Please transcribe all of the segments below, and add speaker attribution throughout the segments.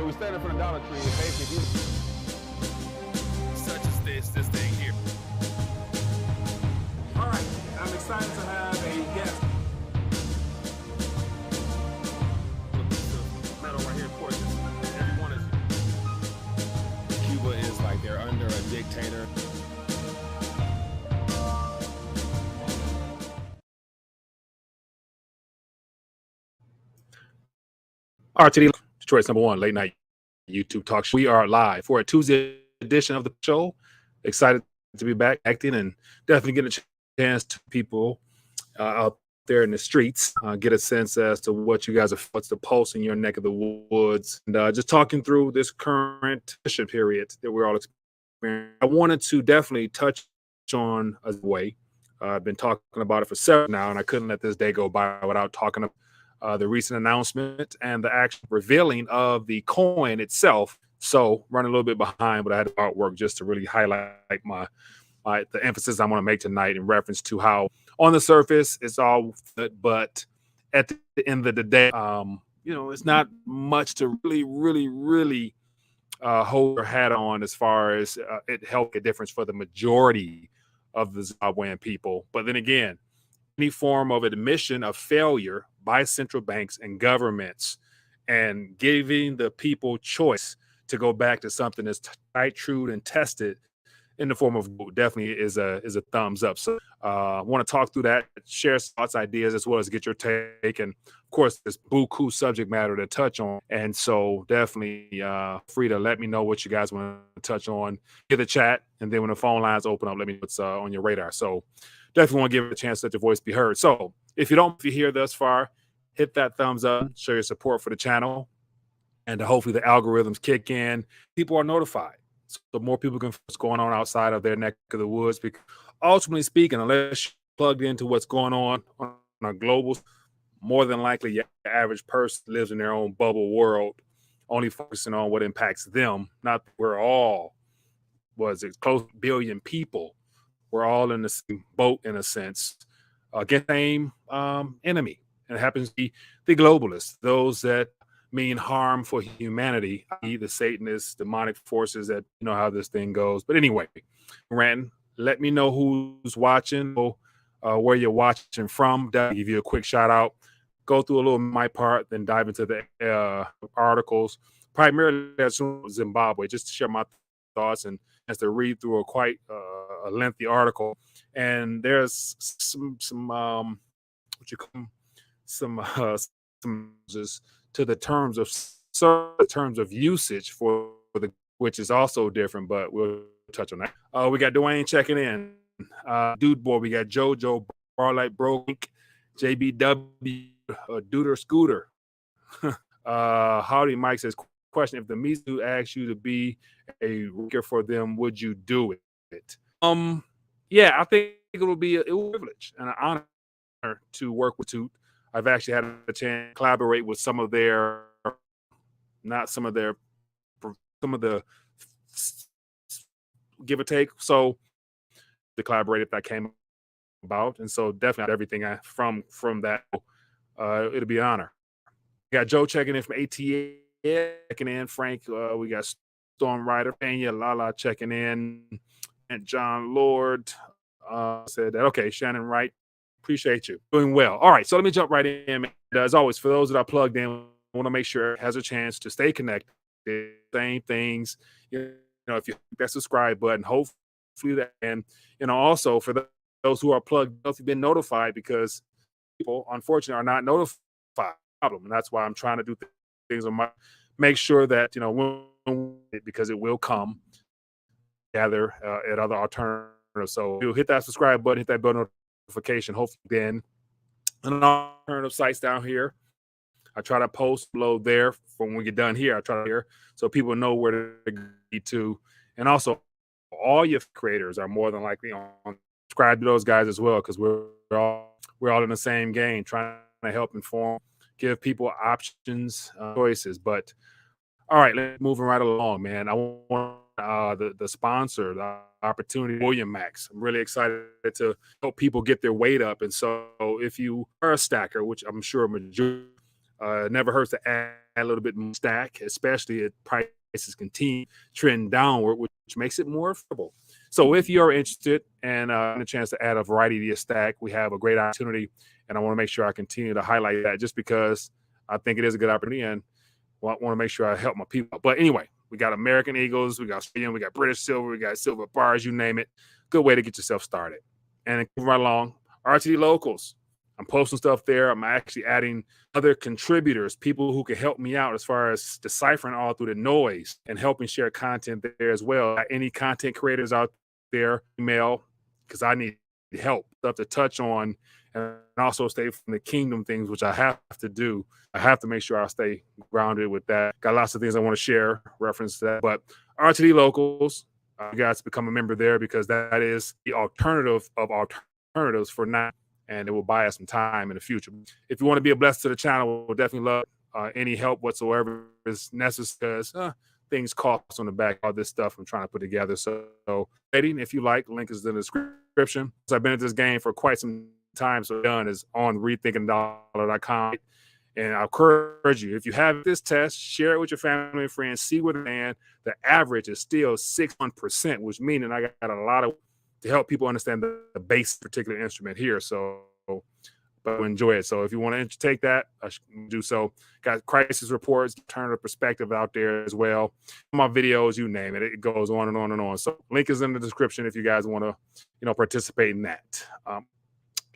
Speaker 1: we stand in front of Dollar Tree, and basically,
Speaker 2: such as this thing here.
Speaker 3: All right, I'm excited to have a guest.
Speaker 2: Metal right here, of course. Everyone is.
Speaker 1: Cuba is like they're under a dictator.
Speaker 2: RTD, Detroit's #1 late night YouTube talk show. We are live for a Tuesday edition of the show. Excited to be back acting and definitely getting a chance to people out there in the streets, get a sense as to what you guys are, what's the pulse in your neck of the woods, and just talking through this current period that we're all experiencing. I wanted to definitely touch on a way. I've been talking about it for several now, and I couldn't let this day go by without talking about the recent announcement and the actual revealing of the coin itself. So running a little bit behind, but I had artwork just to really highlight the emphasis I want to make tonight in reference to how on the surface it's all good, but at the end of the day, it's not much to really hold your hat on as far as it helped a difference for the majority of the Zimbabwean people. But then again, any form of admission of failure by central banks and governments and giving the people choice to go back to something that's tried, true, and tested in the form of gold definitely is a thumbs up. So I want to talk through that, share thoughts, ideas, as well as get your take. And of course, this buku subject matter to touch on. And so definitely free to let me know what you guys want to touch on. Get the chat. And then when the phone lines open up, let me know what's on your radar. So definitely want to give it a chance to let your voice be heard. So if you're here thus far, hit that thumbs up, show your support for the channel. And hopefully the algorithms kick in. People are notified. So more people can what's going on outside of their neck of the woods. Because ultimately speaking, unless you're plugged into what's going on a global, more than likely your average person lives in their own bubble world, only focusing on what impacts them. Not we're all, close to a billion people. We're all in the same boat in a sense, against the same enemy. And it happens to be the globalists, those that mean harm for humanity, i.e. the Satanists, demonic forces that you know how this thing goes. But anyway, Ranton, let me know who's watching, where you're watching from. I'll give you a quick shout out. Go through a little my part, then dive into the articles, primarily as Zimbabwe, just to share my thoughts and as to read through a lengthy article. And there's some to the terms of usage for the, which is also different, but we'll touch on that. We got Dwayne checking in. Dude boy, we got JoJo, Barlight Broke, JBW, Duder Scooter. Howdy Mike says, question, if the Mizu asks you to be a worker for them, would you do it? Yeah, I think it will be a privilege and an honor to work with Toot. I've actually had a chance to collaborate with some of the give or take. So the collaborative that came about. And so definitely everything from that, it'll be an honor. We got Joe checking in from ATA, checking in. Frank, we got Storm Rider, Pena, Lala checking in. And John Lord said that, okay, Shannon Wright. Appreciate you. Doing well. All right, so let me jump right in. As always, for those that are plugged in, I want to make sure it has a chance to stay connected. Same things. You know, if you hit that subscribe button, hopefully that, and also for those who are plugged, if you've been notified, because people unfortunately are not notified. And that's why I'm trying to do things on my make sure that because it will come gather at other alternatives. So you'll hit that subscribe button, hit that bell notification. Hopefully then and alternative sites down here. I try to post below there from when we get done here. I try to hear so people know where to get to. And also all your creators are more than likely on subscribe to those guys as well, because we're all in the same game, trying to help inform, give people options, choices. But all right, let's moving right along, man. I want the sponsor, the opportunity, William Max. I'm really excited to help people get their weight up. And so if you are a stacker, which I'm sure majority, never hurts to a little bit more stack, especially if prices continue trend downward, which makes it more affordable. So if you're interested and a chance to add a variety to your stack, we have a great opportunity, and I want to make sure I continue to highlight that just because I think it is a good opportunity and want to make sure I help my people. But anyway, we got American Eagles, we got Australian, we got British Silver, we got Silver Bars, you name it. Good way to get yourself started. And right along, RTD Locals. I'm posting stuff there. I'm actually adding other contributors, people who can help me out as far as deciphering all through the noise and helping share content there as well. Any content creators out there, email, because I need help, stuff to touch on, and also stay from the kingdom things, which I have to do. I have to make sure I stay grounded with that. Got lots of things I want to share, reference to that. But RTD Locals, you guys become a member there because that is the alternative of alternatives for now. And it will buy us some time in the future. If you want to be a blessing to the channel, we'll definitely love any help whatsoever is necessary. Things cost on the back, all this stuff I'm trying to put together. So, if you like, link is in the description. So I've been at this game for quite some time. So done is on rethinkingdollar.com. And I encourage you, if you have this test, share it with your family and friends. See where the average is still 61%, which meaning I got a lot of to help people understand the base particular instrument here. So, but enjoy it. So if you want to take that, I should do so. Got crisis reports, alternative perspective out there as well. My videos, you name it. It goes on and on and on. So link is in the description if you guys want to, participate in that.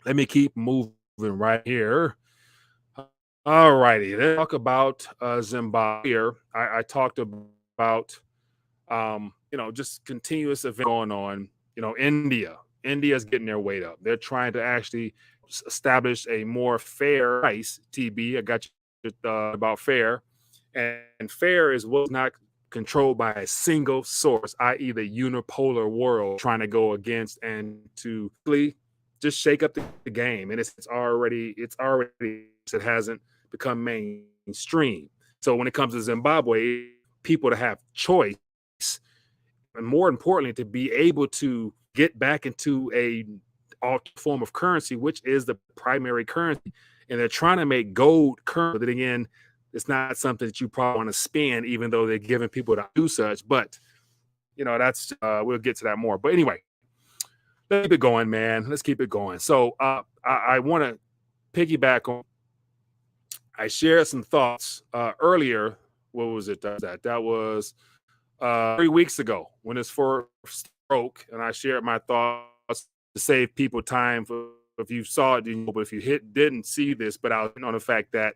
Speaker 2: Let me keep moving right here. All righty. Let's talk about Zimbabwe here. I talked about, just continuous event going on. India's getting their weight up. They're trying to actually establish a more fair price. TB, I got you about fair. And fair is what's not controlled by a single source, i.e. the unipolar world trying to go against and to just shake up the game. And it hasn't become mainstream. So when it comes to Zimbabwe, people to have choice, and more importantly, to be able to get back into a form of currency, which is the primary currency. And they're trying to make gold currency. But then again, it's not something that you probably want to spend, even though they're giving people to do such. But, that's we'll get to that more. But anyway, let's keep it going, man. Let's keep it going. So I want to piggyback on, I shared some thoughts earlier. What was it? That was 3 weeks ago when this first broke, and I shared my thoughts to save people time. If you saw it, but if you didn't see this, but I was on the fact that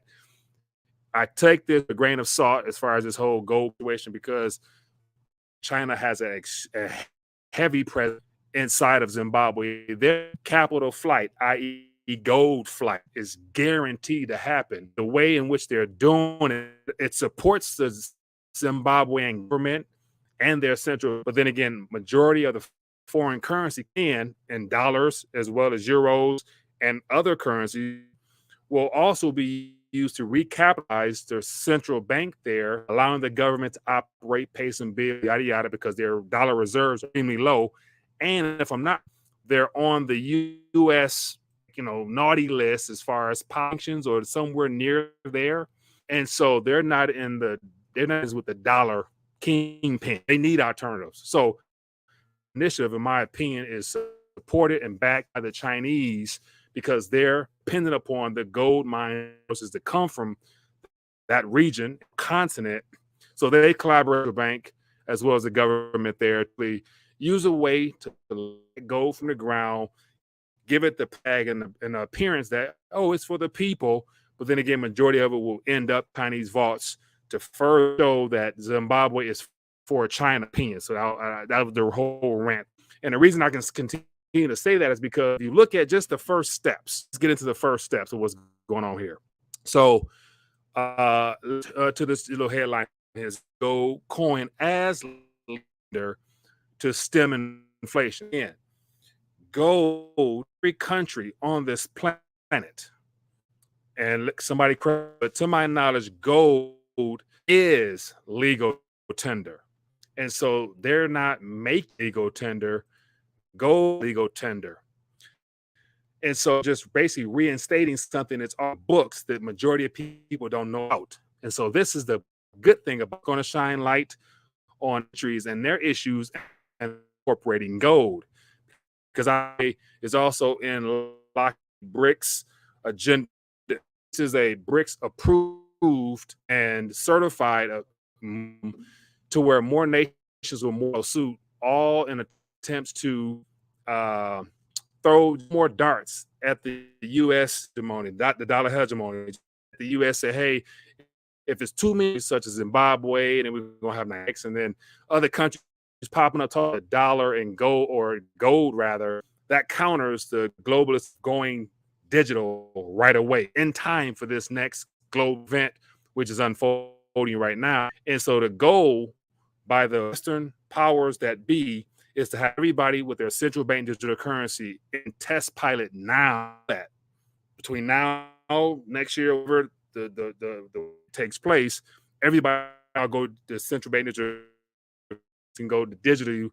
Speaker 2: I take this with a grain of salt as far as this whole gold situation, because China has a heavy presence inside of Zimbabwe. Their capital flight, i.e. gold flight, is guaranteed to happen. The way in which they're doing it, it supports the Zimbabwean government and their central, but then again, majority of the foreign currency in dollars as well as euros and other currencies will also be used to recapitalize their central bank there, allowing the government to operate, pay some bills, yada yada, because their dollar reserves are extremely low. And if I'm not, they're on the U.S. naughty list as far as sanctions or somewhere near there, and so they're not with the dollar kingpin. They need alternatives. So initiative, in my opinion, is supported and backed by the Chinese because they're dependent upon the gold mines that come from that region, continent. So they collaborate with the bank as well as the government there to use a way to let go from the ground, give it the tag and the appearance that, it's for the people. But then again, majority of it will end up Chinese vaults to further show that Zimbabwe is for China opinion. So that was the whole rant. And the reason I can continue to say that is because if you look at just the first steps, let's get into the first steps of what's going on here. So to this little headline is gold coin as leader to stem inflation. Again, gold, every country on this planet, and somebody, but to my knowledge, gold is legal tender. And so they're not making legal tender, gold legal tender. And so just basically reinstating something that's on books that majority of people don't know about. And so this is the good thing about going to shine light on countries and their issues and incorporating gold, because I is also in BRICS agenda. This is a BRICS approved and certified to where more nations will more suit, all in attempts to throw more darts at the U.S. hegemony, not the dollar hegemony. The U.S. say, hey, if it's too many, such as Zimbabwe, and then we're gonna have next, and then other countries popping up talking about dollar and gold, or gold rather, that counters the globalists going digital right away in time for this next global event, which is unfolding right now. And so the goal by the Western powers that be is to have everybody with their central bank digital currency in test pilot now. That between now next year over the takes place, everybody will go to central bank digital and go to digital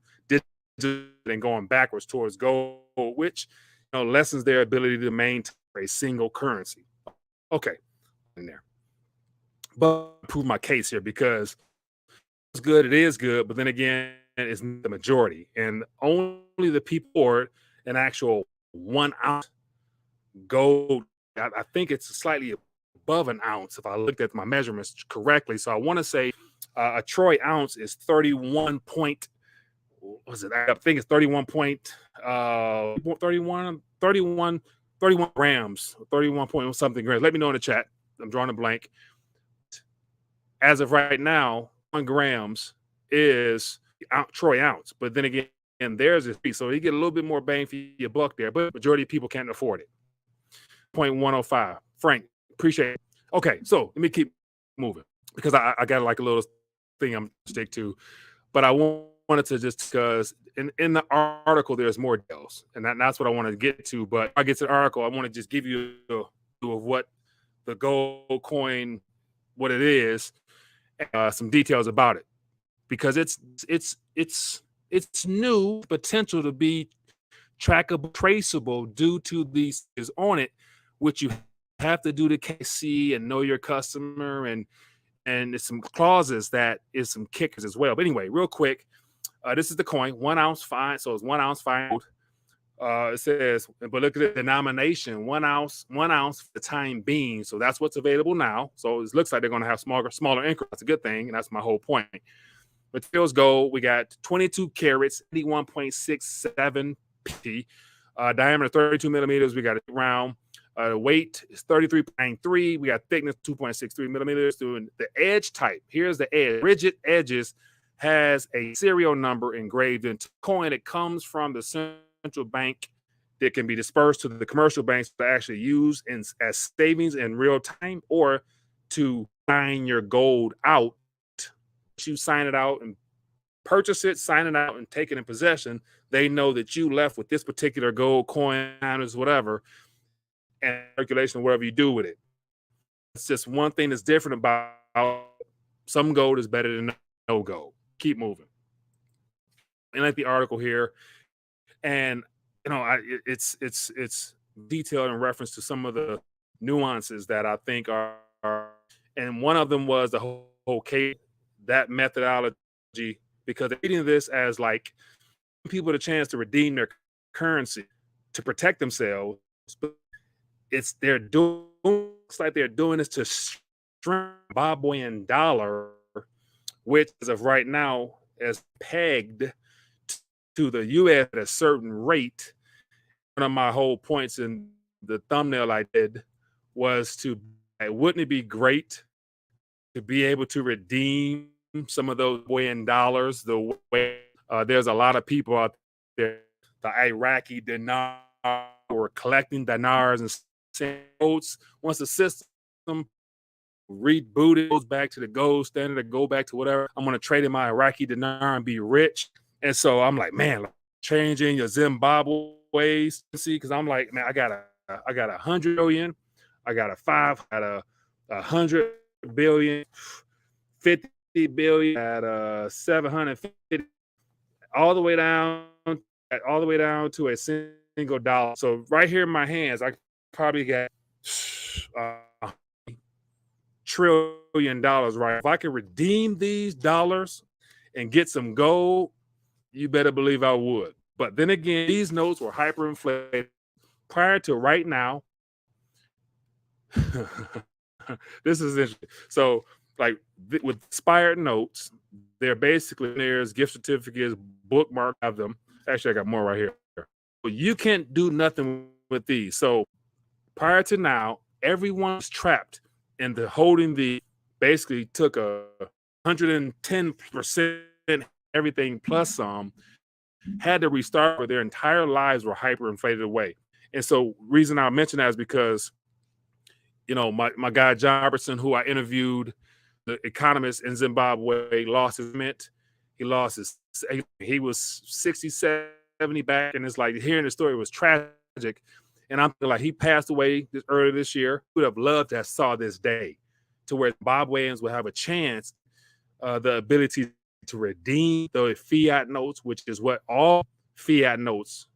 Speaker 2: and going backwards towards gold, which lessens their ability to maintain a single currency. Okay, in there, but prove my case here, because it's good, it is good, but then again, it's the majority, and only the people for an actual 1 ounce gold. I think it's slightly above an ounce if I looked at my measurements correctly. So I want to say a troy ounce is 31 point. What was it? I think it's 31 grams, 31 point something grams. Let me know in the chat. I'm drawing a blank. As of right now, 1 grams is troy ounce. But then again, there's a fee. So you get a little bit more bang for your buck there, but majority of people can't afford it. 0.105. Frank, appreciate it. Okay, so let me keep moving, because I got like a little thing I'm stick to, but I wanted to just, because in the article there's more details, and that's what I wanted to get to. But if I get to the article, I want to just give you of what the gold coin, what it is, some details about it, because it's new potential to be trackable, traceable due to these is on it, which you have to do the KC and know your customer, and there's some clauses that is some kickers as well. But anyway, real quick, this is the coin, 1 ounce fine. So it's 1 ounce fine. It says, but look at the denomination, 1 ounce for the time being. So that's what's available now. So it looks like they're going to have smaller increments. That's a good thing, and that's my whole point. Materials gold, we got 22 carats, 81.67 p, diameter 32 millimeters. We got a round. Weight is 33.93. We got thickness 2.63 millimeters. Doing the edge type. Here's the edge. Rigid edges has a serial number engraved into coin. It comes from the central bank that can be dispersed to the commercial banks to actually use as savings in real time, or to sign your gold out. You sign it out and purchase it, sign it out, and take it in possession. They know that you left with this particular gold coin, or whatever, and circulation, whatever you do with it. It's just one thing that's different about some gold is better than no gold. Keep moving. And like the article here, and it's detailed in reference to some of the nuances that I think are, and one of them was the whole case, that methodology, because they're reading this as like people the chance to redeem their currency to protect themselves, but looks like they're doing this to Zimbabwean dollar, which as of right now is pegged to the U.S. at a certain rate. One of my whole points in the thumbnail I did was wouldn't it be great to be able to redeem some of those Zimbabwean dollars the way there's a lot of people out there, the Iraqi dinar, or collecting dinars and notes. Once the system rebooted, goes back to the gold standard, or go back to whatever, I'm going to trade in my Iraqi dinar and be rich. And so I'm like, man, changing your Zimbabwe's, see, because I'm like, man, I got 100 billion, I got a 100 billion, 50 billion, at 750, all the way down to a single dollar. So right here in my hands, I probably got trillion million right? If I could redeem these dollars and get some gold, you better believe I would. But then again, these notes were hyperinflated prior to right now. This is interesting. So, like with expired notes, they're basically there's gift certificates, bookmark of them. Actually, I got more right here. But you can't do nothing with these. So prior to now, everyone's trapped in the holding the basically took a 110% everything plus some, had to restart where their entire lives were hyperinflated away. And so reason I mention that is because, you know, my guy John Robertson, who I interviewed, the economist in Zimbabwe, lost his mint. He lost his, he was 60, 70 back. And it's like hearing the story was tragic. And I'm like, he passed away earlier this year. Would have loved to have saw this day to where Zimbabweans would have a chance, the ability to redeem the fiat notes, which is what all fiat notes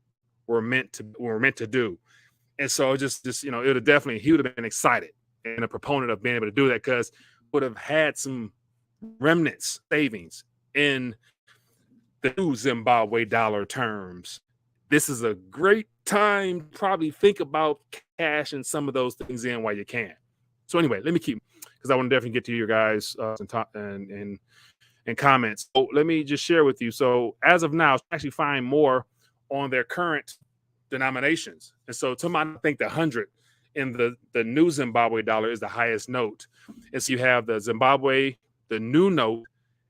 Speaker 2: were meant to do. And so just you know, it would have definitely, he would have been excited and a proponent of being able to do that because would have had some remnants savings in the new Zimbabwe dollar terms. This is a great time to probably think about cashing some of those things in while you can. So anyway, let me keep, because I want to definitely get to your guys and comments. So let me just share with you. So as of now, actually find more on their current denominations. And so to my, I think the 100 in the new Zimbabwe dollar is the highest note. And so you have the Zimbabwe, the new note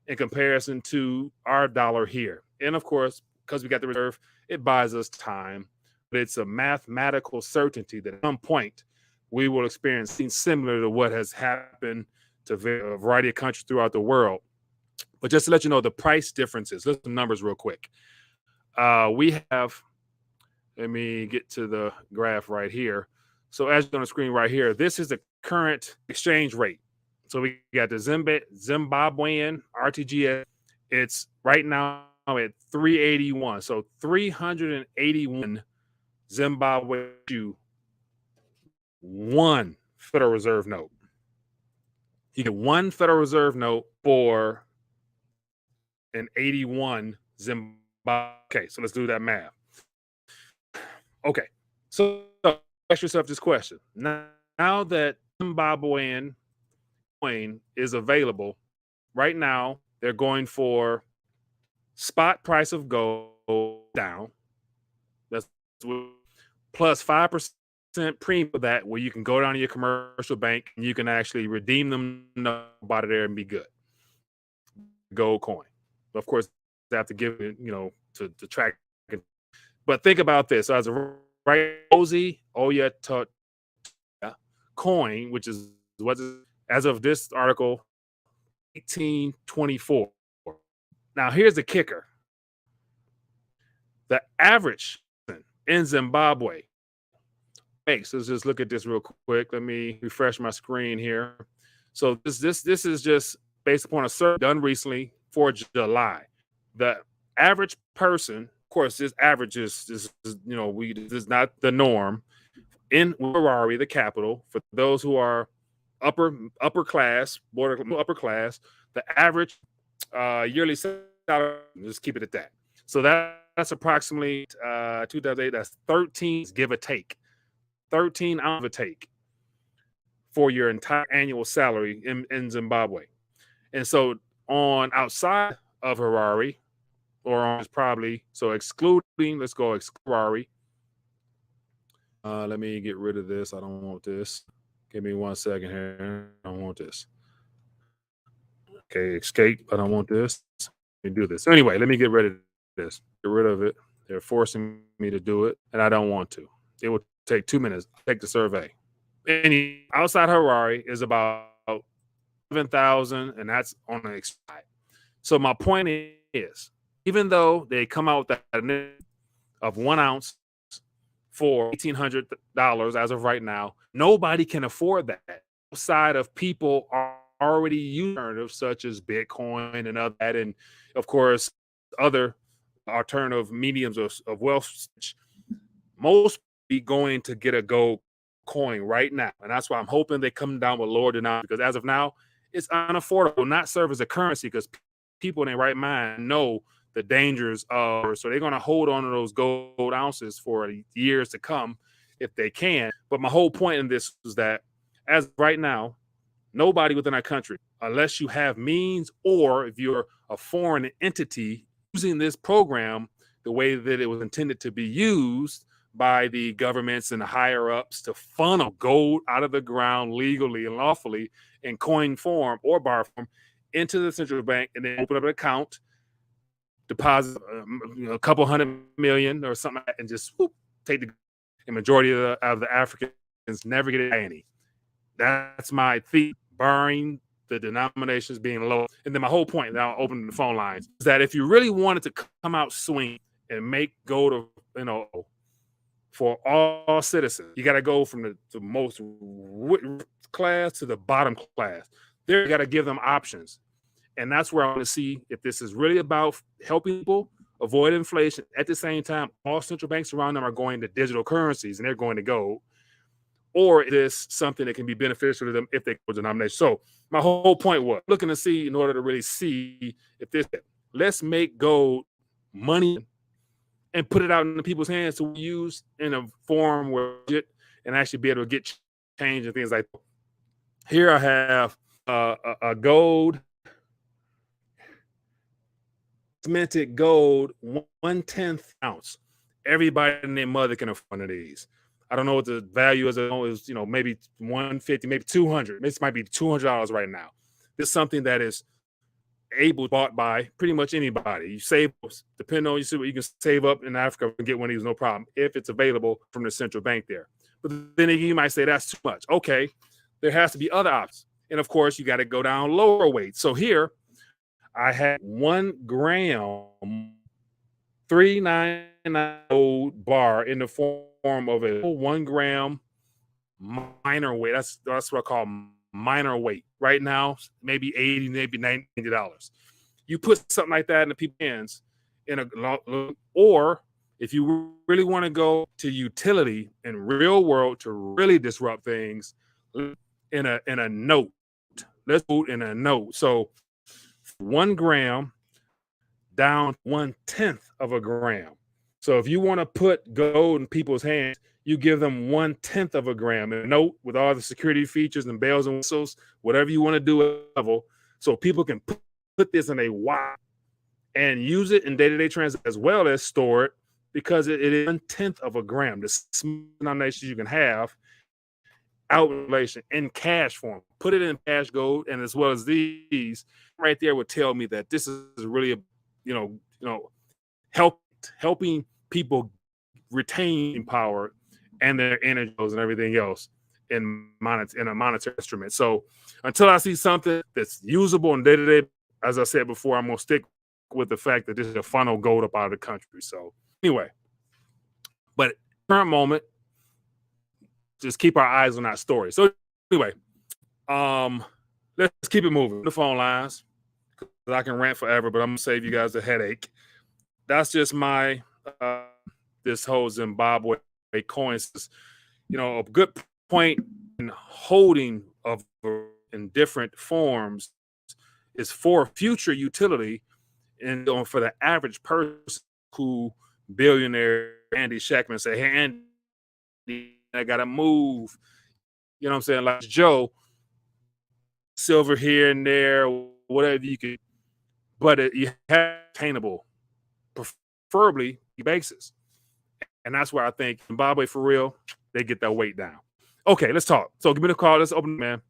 Speaker 2: in comparison to our dollar here. And of course, because we got the reserve, it buys us time, but it's a mathematical certainty that at some point we will experience things similar to what has happened to a variety of countries throughout the world. But just to let you know the price differences, let's some numbers real quick. We have, let me get to the graph right here. So as on the screen right here, this is the current exchange rate. So we got the Zimbabwean RTGS. It's right now at 381. So 381 Zimbabwe one Federal Reserve note. You get one Federal Reserve note for an 81 Zimbabwe. Okay, so let's do that math. Okay, so ask yourself this question. Now that Zimbabwean coin is available, right now they're going for spot price of gold down. That's plus 5% premium for that, where you can go down to your commercial bank and you can actually redeem them, buy it there and be good. Gold coin. Of course, they have to give it, you know, to track it. But think about this. So as a Ozi Oya coin, which is what as of this article, 1824. Now here's the kicker. The average in Zimbabwe makes, let's just look at this real quick. Let me refresh my screen here. So this is just based upon a survey done recently for July. The average person, of course, this average is you know, this is not the norm. In Harare, the capital, for those who are upper class, border upper class, the average yearly salary, just keep it at that. So that's approximately 2008. That's 13, give or take, 13 give or take for your entire annual salary in Zimbabwe. And so on outside of Harare, or on probably, so excluding, let's go Harare. Let me get rid of this. I don't want this. Give me 1 second here. I don't want this. Okay, escape. I don't want this. Let me do this. So anyway, let me get rid of this. Get rid of it. They're forcing me to do it, and I don't want to. It will take 2 minutes. Take the survey. Outside Harare is about 7,000, and that's on the side. So my point is, even though they come out with that of 1 ounce for $1,800 as of right now, nobody can afford that outside of people already using alternatives such as Bitcoin and other that, and of course other alternative mediums of wealth. Most be going to get a gold coin right now, and that's why I'm hoping they come down with lower denomination, because as of now it's unaffordable, not serve as a currency because people in their right mind know the dangers of, so they're going to hold on to those gold ounces for years to come if they can. But my whole point in this is that as right now, nobody within our country, unless you have means or if you're a foreign entity using this program the way that it was intended to be used by the governments and the higher ups to funnel gold out of the ground legally and lawfully in coin form or bar form into the central bank and then open up an account, deposit a couple $100 million or something like that, and just take the majority of the Africans never get any. That's my theory, barring the denominations being low. And then my whole point, now opening the phone lines, is that if you really wanted to come out swing and make gold, for all citizens, you got to go from the most class to the bottom class. There, you got to give them options. And that's where I want to see if this is really about helping people avoid inflation. At the same time, all central banks around them are going to digital currencies and they're going to gold. Or it is something that can be beneficial to them if they go denomination. So my whole point was looking to see, in order to really see if this, let's make gold money and put it out in the people's hands to use in a form where it and actually be able to get change and things like that. Here I have a gold, cemented gold, 1/10 ounce. Everybody and their mother can afford one of these. I don't know what the value is. Is maybe 150, maybe 200. This might be $200 right now. This is something that is bought by pretty much anybody. You save, depending on you see what you can save up in Africa and get one of these, no problem, if it's available from the central bank there. But then again, you might say that's too much. Okay, there has to be other options. And of course, you got to go down lower weight. So here I had 1 gram, 399 gold bar in the form of a 1 gram minor weight. That's what I call minor weight. Right now, maybe $80, maybe $90. You put something like that in the people's hands or if you really want to go to utility in real world to really disrupt things, in a note. Let's put in a note. So 1 gram down 1/10 of a gram. So if you want to put gold in people's hands, you give them 1/10 of a gram in a note with all the security features and bells and whistles, whatever you want to do at level, so people can put this in a wallet and use it in day-to-day transactions as well as store it, because it is 1/10 of a gram. The smallest denominations you can have out in relation in cash form. Put it in cash gold, and as well as these right there would tell me that this is really helping people retain power and their energies and everything else in a monetary instrument. So until I see something that's usable in day-to-day, as I said before, I'm gonna stick with the fact that this is a funnel gold up out of the country. So anyway, but current moment, just keep our eyes on that story. So anyway, let's keep it moving. The phone lines, because I can rant forever, but I'm gonna save you guys a headache. That's just my this whole Zimbabwe coins. A good point in holding of in different forms is for future utility, and for the average person who billionaire Andy Shackman say, "Hey, Andy, I gotta move." You know what I'm saying? Like Joe, silver here and there, whatever you could, but you have attainable, preferably basis. And that's where I think Zimbabwe, for real, they get that weight down. Okay, let's talk. So give me the call. Let's open, man.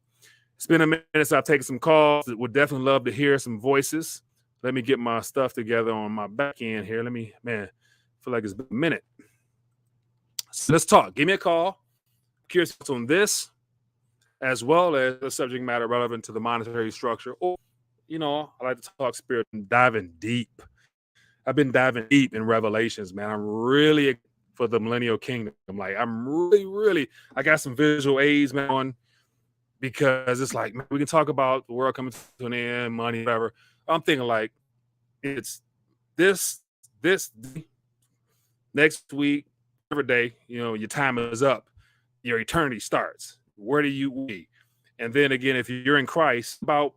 Speaker 2: It's been a minute since I've taken some calls. Would definitely love to hear some voices. Let me get my stuff together on my back end here. Feel like it's been a minute. So let's talk. Give me a call. Curious on this, as well as the subject matter relevant to the monetary structure. Or, I like to talk spirit and diving deep. I've been diving deep in Revelations, man. I'm really for the millennial kingdom. I'm really, I got some visual aids, man, on, because it's like, man, we can talk about the world coming to an end, money, whatever. I'm thinking like, it's this next week, every day, your time is up. Your eternity starts. Where do you be? And then again, if you're in Christ, about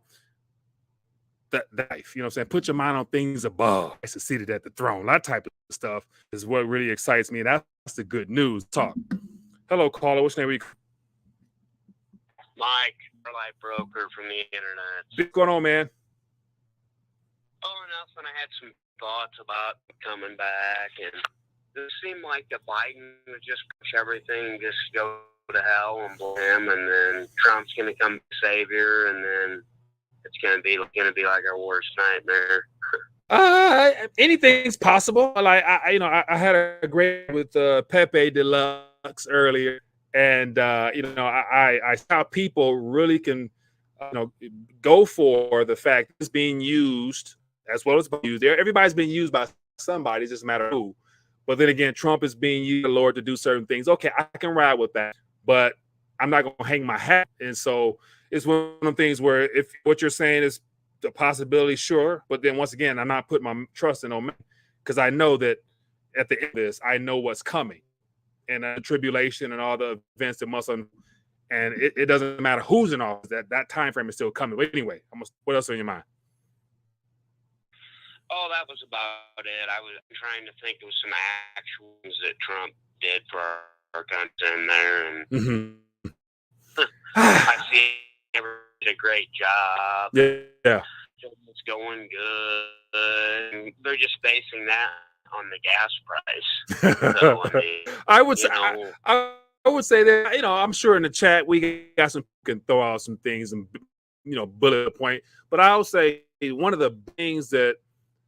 Speaker 2: that life, you know what I'm saying? Put your mind on things above. Christ is seated at the throne. That type of stuff is what really excites me. That's the good news talk. Hello, caller. What's your name?
Speaker 4: Mike, life broker from the internet.
Speaker 2: What's going on, man?
Speaker 4: Oh, nothing. I had some thoughts about coming back, and it seemed like that Biden would just push everything, just go to hell and blame him, and then Trump's going to come savior, and then it's going to be like our worst nightmare.
Speaker 2: Anything's possible. Like I had a great with Pepe Deluxe earlier, and I saw people really can go for the fact it's being used as well as used. Everybody's being used by somebody. It doesn't matter who. But then again, Trump is being used, the Lord, to do certain things. Okay, I can ride with that, but I'm not going to hang my hat. And so it's one of the things where if what you're saying is the possibility, sure. But then once again, I'm not putting my trust in man, because I know that at the end of this, I know what's coming, and the tribulation and all the events that must. And it doesn't matter who's in office. That time frame is still coming. But anyway, what else on your mind?
Speaker 4: Oh, that was about it. I was trying to think of some actions that Trump did for our country in there, and I see he did a great job.
Speaker 2: Yeah.
Speaker 4: It's going good. And they're just basing that on the gas price. So, I mean,
Speaker 2: I would say, I would say that, I'm sure in the chat we got some can throw out some things and bullet point. But I would say one of the things that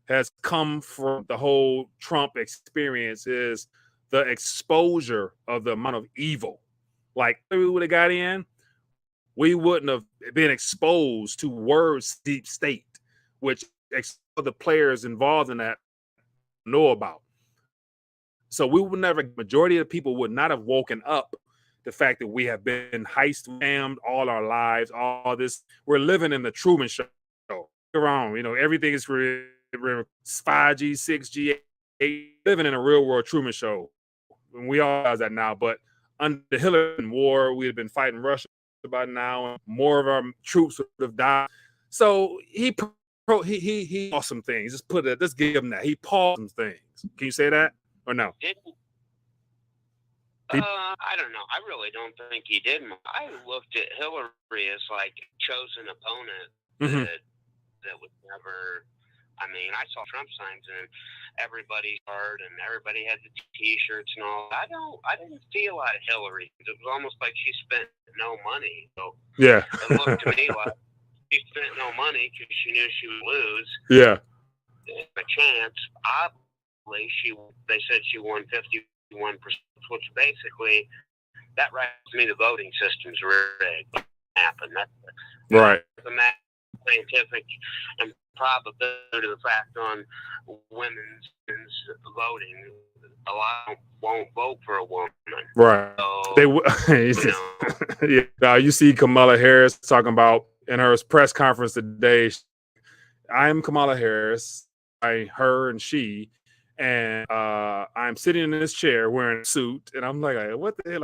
Speaker 2: has come from the whole Trump experience is the exposure of the amount of evil. Like, if we would have got in, we wouldn't have been exposed to words deep state, which the players involved in that know about. So we would never, majority of the people would not have woken up the fact that we have been scammed all our lives, all this. We're living in the Truman Show. Around, everything is 5G, 6G, 8, living in a real world Truman Show. And we all realize that now. But under the Hillary war, we had been fighting Russia by now, and more of our troops would have died. So he paused some things. Let's give him that. He paused some things. Can you say that or no?
Speaker 4: I don't know. I really don't think he did. I looked at Hillary as like a chosen opponent that would never. I mean, I saw Trump signs and everybody's hard and everybody had the T-shirts and all. I didn't feel like Hillary. It was almost like she spent no money. So
Speaker 2: yeah,
Speaker 4: it looked to me like she spent no money because she knew she would lose.
Speaker 2: Yeah,
Speaker 4: a chance. Obviously, they said she won 51%, which basically that writes to me the voting system's rigged. Happened. That's
Speaker 2: right.
Speaker 4: The scientific and probability of the fact on women's voting, a lot won't vote for a woman.
Speaker 2: Right.
Speaker 4: So,
Speaker 2: yeah. Now you see Kamala Harris talking about in her press conference today. I'm Kamala Harris. Her and she, and I'm sitting in this chair wearing a suit, and I'm like, what the hell?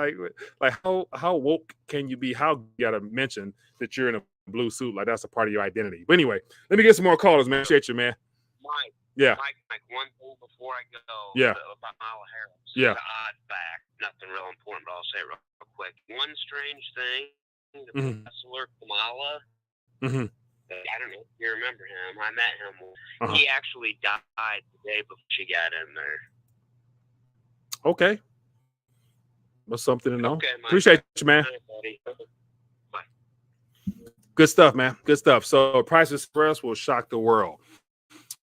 Speaker 2: Like how woke can you be? How you gotta mention that you're in a blue suit, like that's a part of your identity. But anyway, let me get some more callers, man. Appreciate you, man.
Speaker 4: Mike.
Speaker 2: Yeah.
Speaker 4: Mike, one thing before I go.
Speaker 2: Yeah.
Speaker 4: About Kamala Harris.
Speaker 2: Yeah.
Speaker 4: It's an odd fact. Nothing real important, but I'll say it real quick. One strange thing, the wrestler Kamala. I don't know if you remember him. I met him. He actually died the day before she got in there.
Speaker 2: Okay. That's something to know.
Speaker 4: Okay,
Speaker 2: appreciate you, man.
Speaker 4: Bye.
Speaker 2: Good stuff, man. Good stuff. So Price Express will shock the world.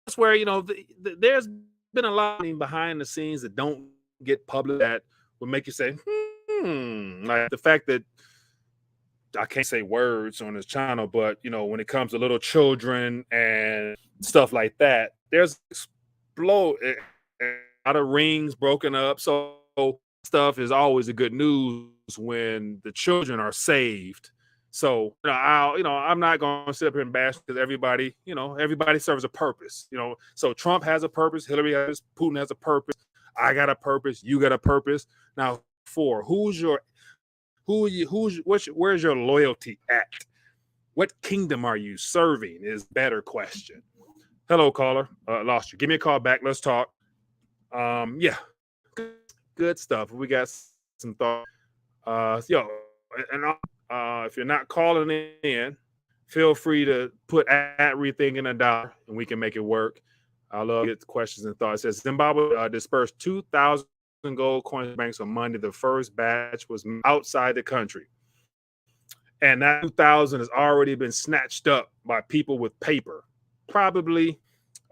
Speaker 2: That's where, there's been a lot behind the scenes that don't get public that would make you say, like the fact that I can't say words on this channel, but when it comes to little children and stuff like that, there's a lot of rings broken up. So stuff is always a good news when the children are saved. So I'm not going to sit up here and bash because everybody serves a purpose. So Trump has a purpose, Hillary has, Putin has a purpose, I got a purpose, you got a purpose. Now, who's your Where's your loyalty at? What kingdom are you serving is better question. Hello, caller. Lost you. Give me a call back. Let's talk. Yeah, good stuff. We got some thoughts. And if you're not calling in, feel free to put everything in $1 and we can make it work. I love to get questions and thoughts. It says Zimbabwe dispersed 2,000 gold coins banks on Monday. The first batch was outside the country. And that 2,000 has already been snatched up by people with paper. Probably,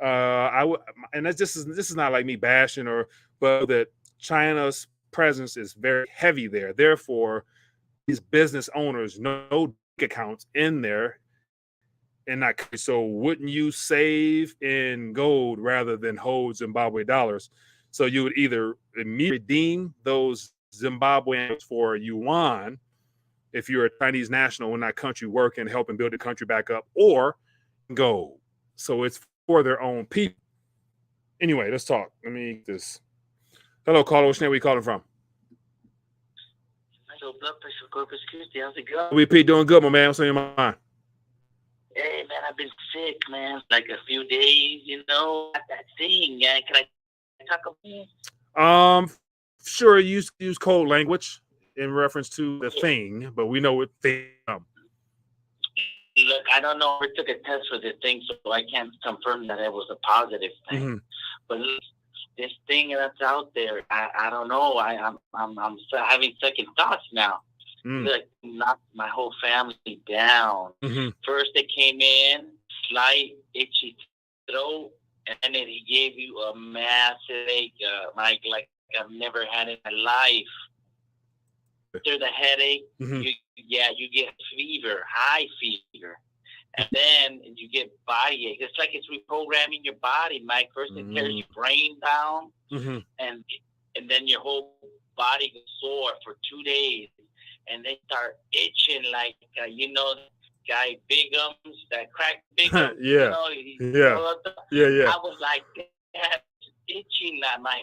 Speaker 2: and this is not like me bashing but that China's presence is very heavy there. Therefore, these business owners know accounts in there. And not so wouldn't you save in gold rather than hold Zimbabwe dollars? So you would either immediately redeem those Zimbabweans for yuan if you're a Chinese national in that country working, helping build the country back up, or gold. So it's for their own people. Anyway, let's talk. Let me get this. Hello, caller. Which name are you calling from?
Speaker 5: Hello, blood pressure, Corpus Christi. How's it going?
Speaker 2: WP doing good, my man. What's on your mind?
Speaker 5: Hey, man, I've been sick, man. Like a few days, That thing, man. Can I talk about it?
Speaker 2: Sure. Use code language in reference to the thing, but we know what thing.
Speaker 5: Look, I don't know. I took a test for this thing, so I can't confirm that it was a positive thing.
Speaker 2: Mm-hmm.
Speaker 5: But look, this thing that's out there, I don't know. I'm having second thoughts now. Like, knocked my whole family down.
Speaker 2: Mm-hmm.
Speaker 5: First, it came in, slight itchy throat, and then he gave you a massive ache, like I've never had in my life. After the headache, you get fever, high fever. And then you get body ache. It's like it's reprogramming your body, Mike. First it tears your brain down, and then your whole body goes sore for 2 days. And they start itching like, guy Bigums, that crack Bigums.
Speaker 2: Yeah.
Speaker 5: I was like, itching at my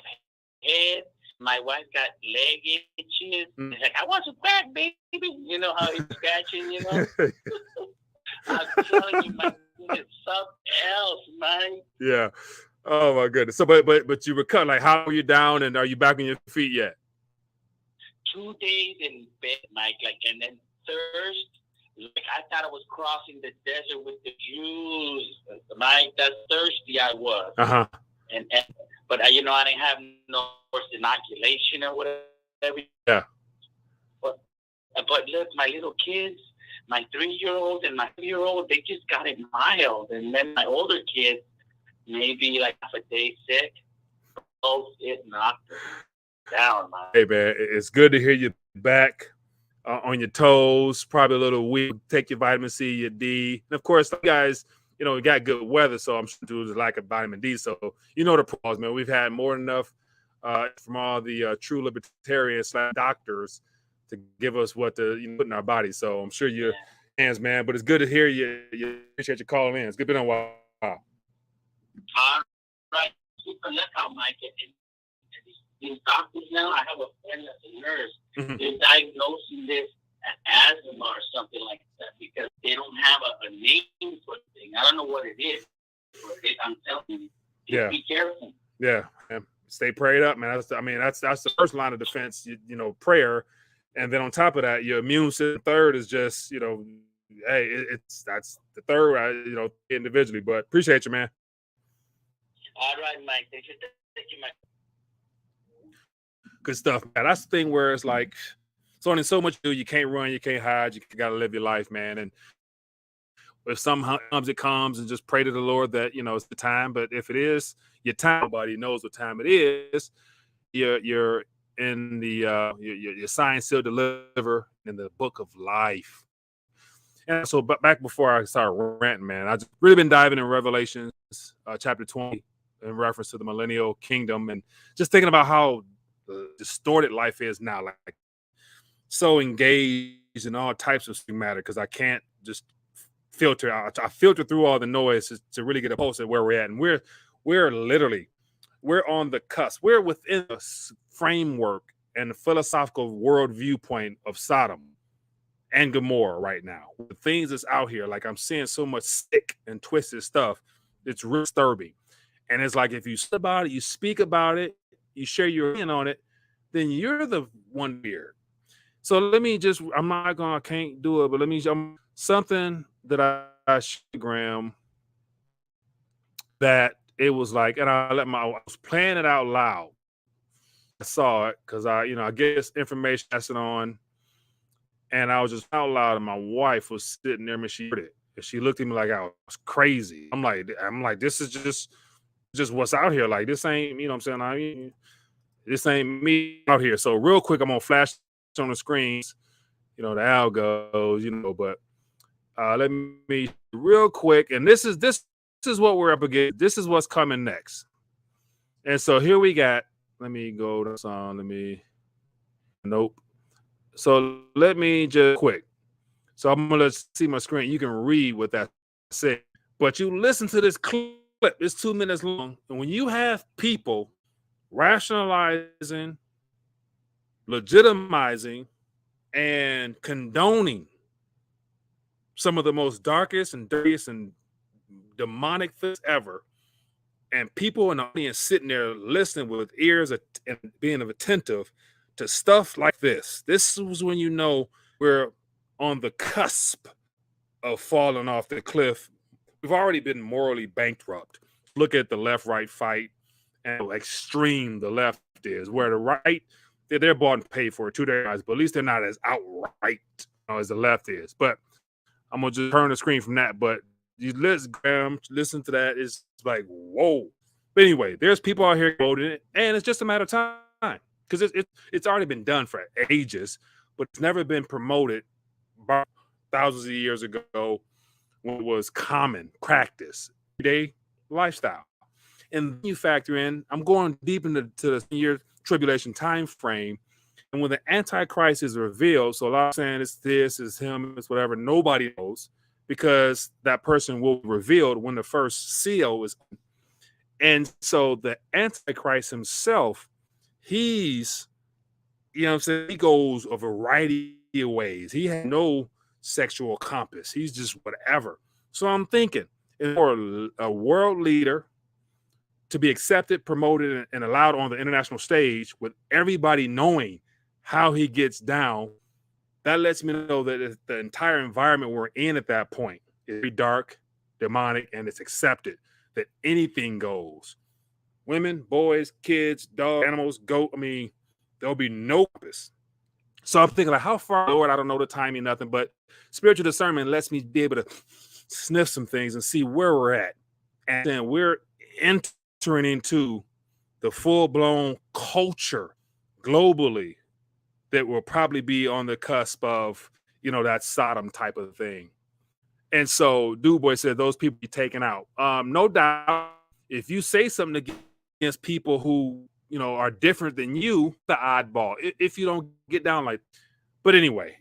Speaker 5: head. My wife got leg itches. It's like, I want some crack, baby. You know how he's scratching, I'm telling you, man, it's something else, man.
Speaker 2: Yeah. Oh my goodness. So, but you recovered. Like, how are you down, and are you back on your feet yet?
Speaker 5: 2 days in bed, Mike. And then thirst. I thought I was crossing the desert with the Jews, Mike. That's thirsty I was. But I didn't have no inoculation or whatever.
Speaker 2: Yeah.
Speaker 5: But look, my little kids, my 3-year-old and my 2-year-old, they just got it mild. And then my older kids, maybe like half a day sick. Both it knocked them down, man.
Speaker 2: Hey, man, it's good to hear you back on your toes. Probably a little weak. Take your vitamin C, your D. And of course, you guys, we got good weather, so I'm sure there's a lack of vitamin D. So, the pros, man. We've had more than enough from all the true libertarians / doctors to give us what to put in our bodies. So I'm sure your hands, man. But it's good to hear you. You appreciate you calling in. It's good to be on a while.
Speaker 5: All right. Keep a lookout, Mike. These doctors now, I have a friend that's a nurse. They're diagnosing this as asthma or something like that because they don't have a name for the thing. I don't know what it is. I'm telling you, just be careful.
Speaker 2: Yeah, stay prayed up, man. That's the first line of defense. Prayer, and then on top of that, your immune system. Third is just that's the third. Individually, but appreciate you, man.
Speaker 5: All right, Mike. Thank you, Mike.
Speaker 2: Good stuff, man. That's the thing where it's like, it's only so much you do. You can't run, you can't hide. You got to live your life, man. And if something comes, it comes, and just pray to the Lord that, it's the time. But if it is your time, nobody knows what time it is. You're in the your signed, sealed, deliver in the book of life. And so, but back before I start ranting, man, I've really been diving in Revelations chapter 20 in reference to the millennial kingdom, and just thinking about how distorted life is now, like so engaged in all types of matter, because I can't just filter out. I filter through all the noise to really get a pulse at where we're at, and we're on the cusp. We're within a framework and the philosophical world viewpoint of Sodom and Gomorrah right now. The things that's out here, like I'm seeing so much sick and twisted stuff. It's real disturbing. And it's like if you speak about it, you share your opinion on it, then you're the one weird. So let me just, I can't do it, but let me, something that I Graham that it was like, and I was playing it out loud. I saw it because I get this information passing on, and I was just out loud, and my wife was sitting there and she heard it. And she looked at me like I was crazy. I'm like, this is just what's out here. Like, this ain't, you know what I'm saying? I mean, this ain't me out here. So real quick, I'm gonna flash on the screens, the algos, but let me real quick. And this is what we're up against. This is what's coming next. And so here we got, let me go to song. Nope. So let me just quick. So I'm gonna see my screen. You can read what that said, but you listen to this clip. It's 2 minutes long, and when you have people rationalizing, legitimizing, and condoning some of the most darkest and dirtiest and demonic things ever, and people in the audience sitting there listening with ears and being attentive to stuff like this. This was when you know we're on the cusp of falling off the cliff. We've already been morally bankrupt. Look at the left-right fight and how extreme the left is, where the right, they're bought and paid for it, 2 days, but at least they're not as outright as the left is. But I'm going to just turn the screen from that. But you listen to that. It's like, whoa. But anyway, there's people out here voting it, and it's just a matter of time because it's already been done for ages, but it's never been promoted by thousands of years ago when it was common practice, everyday lifestyle. And then you factor in, I'm going deep into the year tribulation time frame, and when the Antichrist is revealed, so a lot of saying it's this, it's him, it's whatever, nobody knows, because that person will be revealed when the first seal is. And so the Antichrist himself, he's, he goes a variety of ways. He has no sexual compass. He's just whatever. So I'm thinking, for a world leader to be accepted, promoted, and allowed on the international stage with everybody knowing how he gets down, that lets me know that the entire environment we're in at that point is very dark, demonic, and it's accepted that anything goes. Women, boys, kids, dogs, animals, goat. There'll be no purpose. So I'm thinking, like, how far, Lord, I don't know the timing, nothing, but spiritual discernment lets me be able to sniff some things and see where we're at. And then we're entering into the full-blown culture globally that will probably be on the cusp of, that Sodom type of thing. And so DuBois said those people be taken out. No doubt, if you say something against people who, are different than you, the oddball, if you don't get down like, but anyway,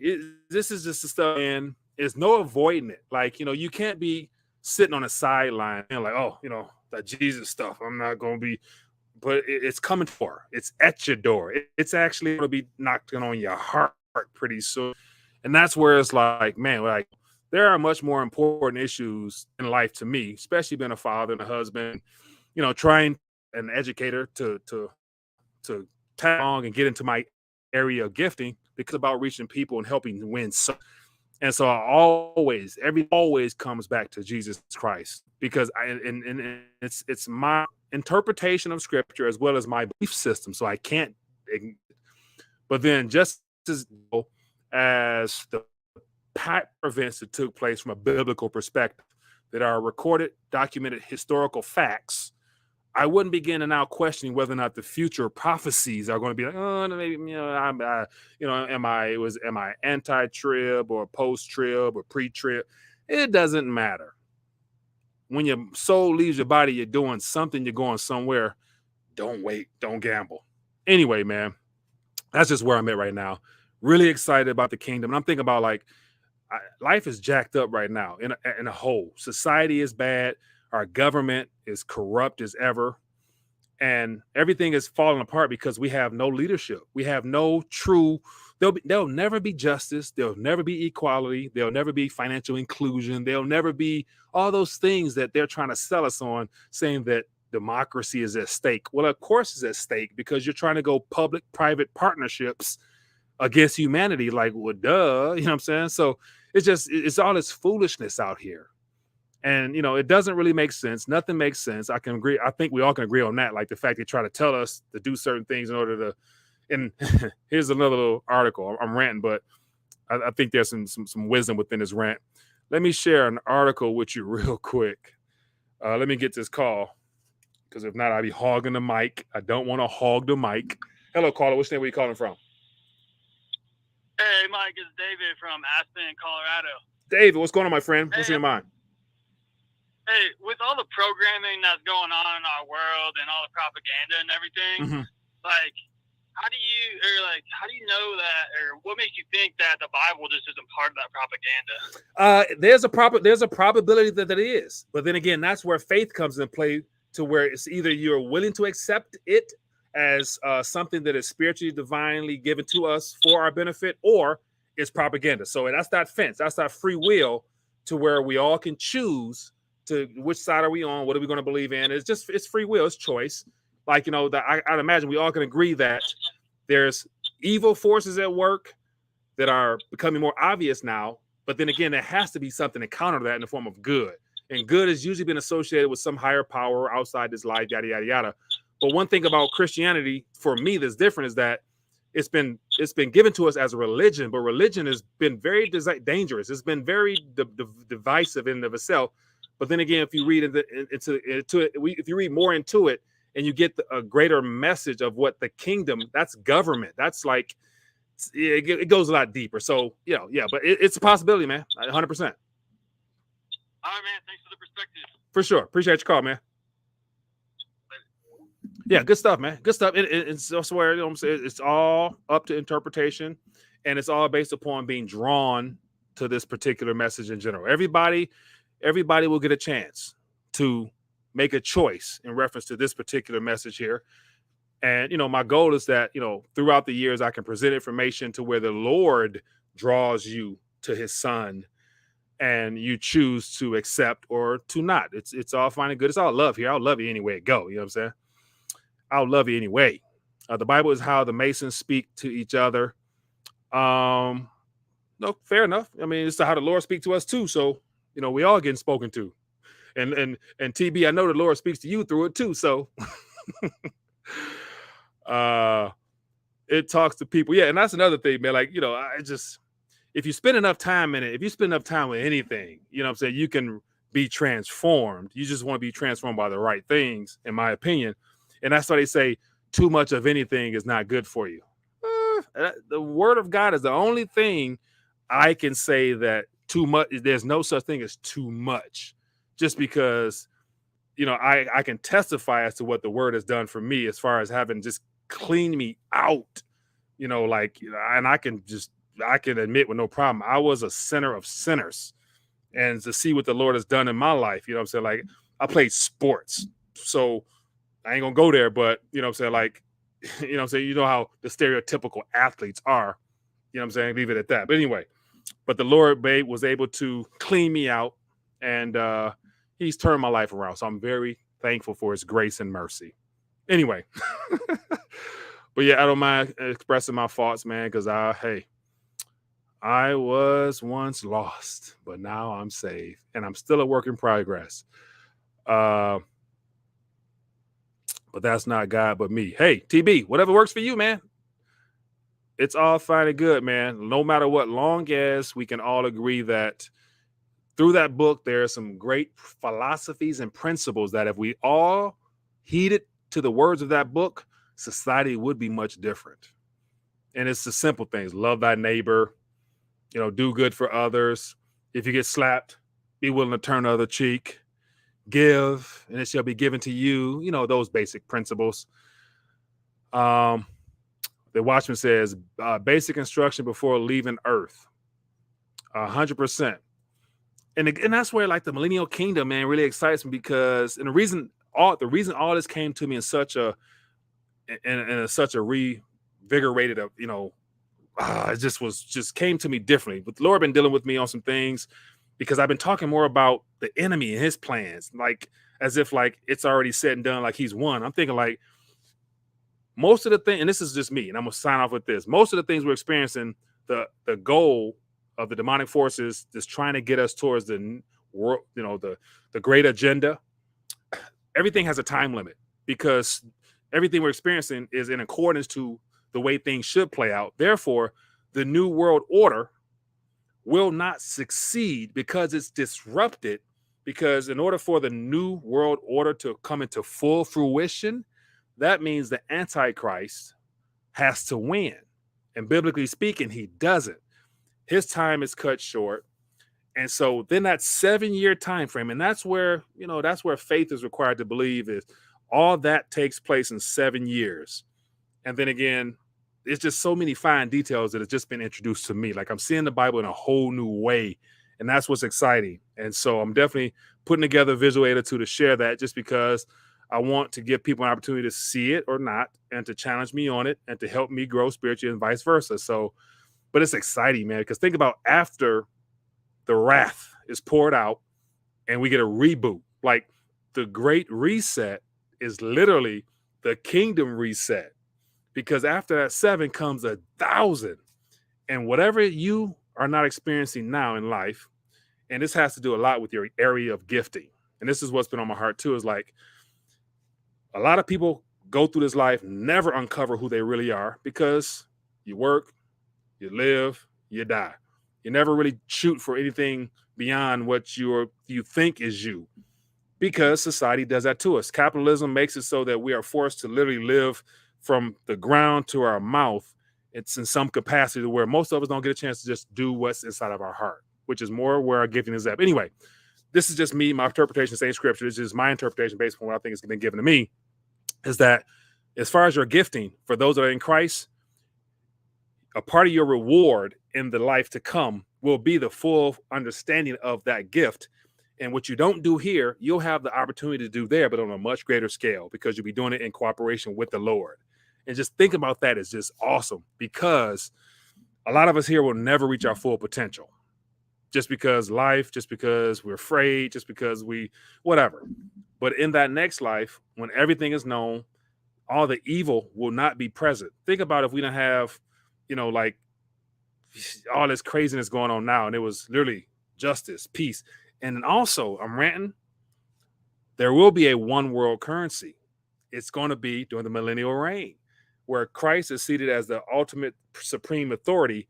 Speaker 2: this is just the stuff, and there's no avoiding it. Like, you can't be sitting on a sideline and like, oh, that Jesus stuff, I'm not going to be, but it's coming for, it's at your door. It's actually going to be knocking on your heart pretty soon. And that's where it's like, man, like, there are much more important issues in life to me, especially being a father and a husband, trying an educator to tag along and get into my area of gifting, because it's about reaching people and helping win. And so everything always comes back to Jesus Christ, because it's my interpretation of scripture as well as my belief system. So I can't, but then just as the events that took place from a biblical perspective that are recorded, documented historical facts, I wouldn't begin to now questioning whether or not the future prophecies are going to be like, oh, maybe, am I anti-trib or post-trib or pre-trib? It doesn't matter. When your soul leaves your body, you're doing something, you're going somewhere. Don't wait, don't gamble. Anyway, man, that's just where I'm at right now. Really excited about the kingdom. And I'm thinking about, like, life is jacked up right now in a whole. Society is bad. Our government is corrupt as ever. and everything is falling apart because we have no leadership. We have no true. There'll never be justice. There'll never be equality. There'll never be financial inclusion. There'll never be all those things that they're trying to sell us on, saying that democracy is at stake. Well, of course it's at stake because you're trying to go public-private partnerships against humanity. Like, well, duh, you know what I'm saying? So it's all this foolishness out here. And, it doesn't really make sense. Nothing makes sense. I can agree. I think we all can agree on that. Like the fact they try to tell us to do certain things in order to, and here's another little article. I'm ranting, but I think there's some wisdom within this rant. Let me share an article with you real quick. Let me get this call, because if not, I'll be hogging the mic. I don't want to hog the mic. Hello, caller. Which name are you calling from?
Speaker 6: Hey, Mike, it's David from Aspen, Colorado.
Speaker 2: David, what's going on, my friend? What's in your mind?
Speaker 6: Hey, with all the programming that's going on in our world and all the propaganda and everything, like, how do you know that, or what makes you think that the Bible just isn't part of that propaganda?
Speaker 2: There's a probability that it is, but then again, that's where faith comes into play, to where it's either you're willing to accept it as something that is spiritually, divinely given to us for our benefit, or it's propaganda. So that's that fence. That's that free will, to where we all can choose to which side are we on, what are we going to believe in. It's free will, it's choice. Like, I'd imagine we all can agree that there's evil forces at work that are becoming more obvious now, but then again, there has to be something to counter that in the form of good. And good has usually been associated with some higher power outside this life, yada, yada, yada. But one thing about Christianity, for me, that's different is that it's been given to us as a religion, but religion has been very dangerous. It's been very divisive in and of itself. But then again, if you read if you read more into it, and you get a greater message of what the kingdom, that's government. That's like, it goes a lot deeper. So, but it's a possibility, man. 100%.
Speaker 6: All right, man. Thanks for the perspective.
Speaker 2: For sure. Appreciate your call, man. Yeah, good stuff, man. Good stuff. It's also where, I'm saying, it's all up to interpretation, and it's all based upon being drawn to this particular message in general. Everybody will get a chance to make a choice in reference to this particular message here. And, my goal is that, throughout the years, I can present information to where the Lord draws you to his son, and you choose to accept or to not. It's all fine and good. It's all love here. I'll love you anyway it go. You know what I'm saying? I'll love you anyway. The Bible is how the Masons speak to each other. No, fair enough. I mean, it's how the Lord speaks to us too. So, we all getting spoken to. And TB, I know the Lord speaks to you through it too. So it talks to people. Yeah, and that's another thing, man. Like, if you spend enough time in it, if you spend enough time with anything, what I'm saying, you can be transformed. You just want to be transformed by the right things, in my opinion. And that's why they say too much of anything is not good for you. The word of God is the only thing I can say that too much, there's no such thing as too much. Just because, I can testify as to what the word has done for me, as far as having just cleaned me out, and I can admit with no problem, I was a sinner of sinners. And to see what the Lord has done in my life, what I'm saying? Like, I played sports, so I ain't gonna go there, but what I'm saying? Like, I'm saying, how the stereotypical athletes are, I'm saying? Leave it at that. But anyway, the Lord was able to clean me out, and he's turned my life around. So I'm very thankful for his grace and mercy. Anyway, but yeah, I don't mind expressing my thoughts, man, because I was once lost, but now I'm saved, and I'm still a work in progress. But that's not God, but me. Hey, TB, whatever works for you, man. It's all fine and good, man. No matter what, long as we can all agree that through that book, there are some great philosophies and principles that if we all heeded to the words of that book, society would be much different. And it's the simple things. Love thy neighbor, do good for others. If you get slapped, be willing to turn the other cheek. Give, and it shall be given to you. Those basic principles. The Watchman says, basic instruction before leaving Earth. 100%. And that's where, like, the millennial kingdom, man, really excites me, because, and the reason the reason all this came to me in such a revigorated, it just came to me differently. But the Lord been dealing with me on some things because I've been talking more about the enemy and his plans, like as if like it's already said and done, like he's won. I'm thinking like most of the thing, and this is just me, and I'm gonna sign off with this. Most of the things we're experiencing, the goal of the demonic forces is trying to get us towards the world, the great agenda. Everything has a time limit because everything we're experiencing is in accordance to the way things should play out. Therefore, the new world order will not succeed because it's disrupted. Because in order for the new world order to come into full fruition, that means the Antichrist has to win. And biblically speaking, he doesn't. His time is cut short. And so then that 7-year time frame, and that's where faith is required to believe, is all that takes place in 7 years. And then again, it's just so many fine details that have just been introduced to me. Like I'm seeing the Bible in a whole new way. And that's what's exciting. And so I'm definitely putting together a visual aid or two to share that, just because I want to give people an opportunity to see it or not, and to challenge me on it and to help me grow spiritually and vice versa. So, but it's exciting, man, because think about after the wrath is poured out and we get a reboot, like the Great Reset is literally the kingdom reset, because after that 7 comes 1,000. And whatever you are not experiencing now in life, and this has to do a lot with your area of gifting. And this is what's been on my heart too, is like a lot of people go through this life, never uncover who they really are, because you work, you live, you die. You never really shoot for anything beyond what you think is you, because society does that to us. Capitalism makes it so that we are forced to literally live from the ground to our mouth. It's in some capacity to where most of us don't get a chance to just do what's inside of our heart, which is more where our gifting is at. But anyway, this is just me, my interpretation of same scripture. This is my interpretation based on what I think has been given to me, is that as far as your gifting, for those that are in Christ, a part of your reward in the life to come will be the full understanding of that gift. And what you don't do here, you'll have the opportunity to do there, but on a much greater scale, because you'll be doing it in cooperation with the Lord. And just think about that is just awesome, because a lot of us here will never reach our full potential, just because life, just because we're afraid, just because whatever. But in that next life, when everything is known, all the evil will not be present. Think about if we don't have, like all this craziness going on now, and it was literally justice, peace. And then also, I'm ranting, there will be a one world currency. It's going to be during the millennial reign, where Christ is seated as the ultimate supreme authority,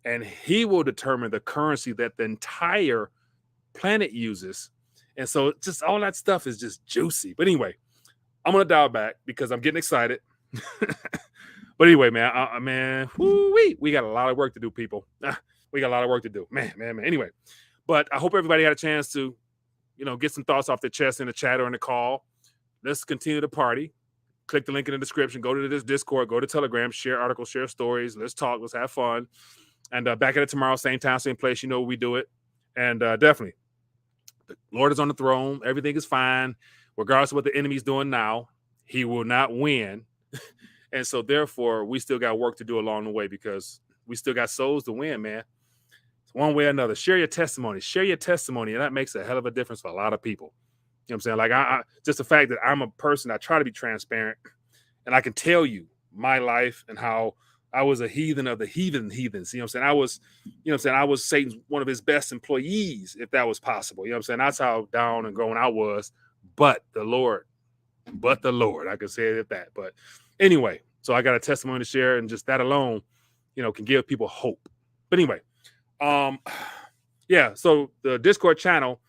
Speaker 2: and he will determine the currency that the entire planet uses. And so just all that stuff is just juicy. But anyway, I'm going to dial back because I'm getting excited. But anyway, man, we got a lot of work to do, people. We got a lot of work to do, man. Anyway, but I hope everybody had a chance to, get some thoughts off their chest in the chat or in the call. Let's continue the party. Click the link in the description. Go to this Discord. Go to Telegram. Share articles. Share stories. Let's talk. Let's have fun. And back at it tomorrow, same time, same place. We do it. And definitely, the Lord is on the throne. Everything is fine. Regardless of what the enemy's doing now, he will not win. And so, therefore, we still got work to do along the way, because we still got souls to win, man. One way or another. Share your testimony. And that makes a hell of a difference for a lot of people. You know what I'm saying? Like, I just the fact that I'm a person, I try to be transparent, and I can tell you my life and how I was a heathen of the heathens. You know what I'm saying? I was Satan's one of his best employees, if that was possible. You know what I'm saying? That's how down and going I was. But the Lord, I can say it at that. But anyway, so I got a testimony to share, and just that alone, can give people hope. But anyway, so the Discord channel,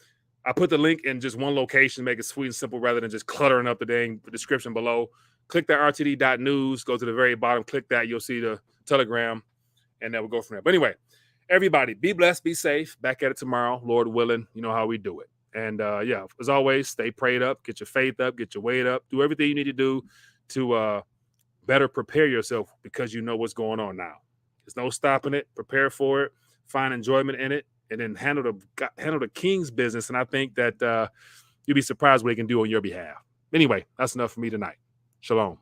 Speaker 2: I put the link in just one location, make it sweet and simple rather than just cluttering up the dang description below. Click that rtd.news, go to the very bottom, click that, you'll see the Telegram, and then we'll go from there. But anyway, everybody, be blessed, be safe. Back at it tomorrow, Lord willing. You know how we do it. And as always, stay prayed up, get your faith up, get your weight up, do everything you need to do to better prepare yourself, because you know what's going on now. There's no stopping it. Prepare for it, find enjoyment in it, and then handle the king's business. And I think that you'll be surprised what he can do on your behalf. Anyway, that's enough for me tonight. Shalom.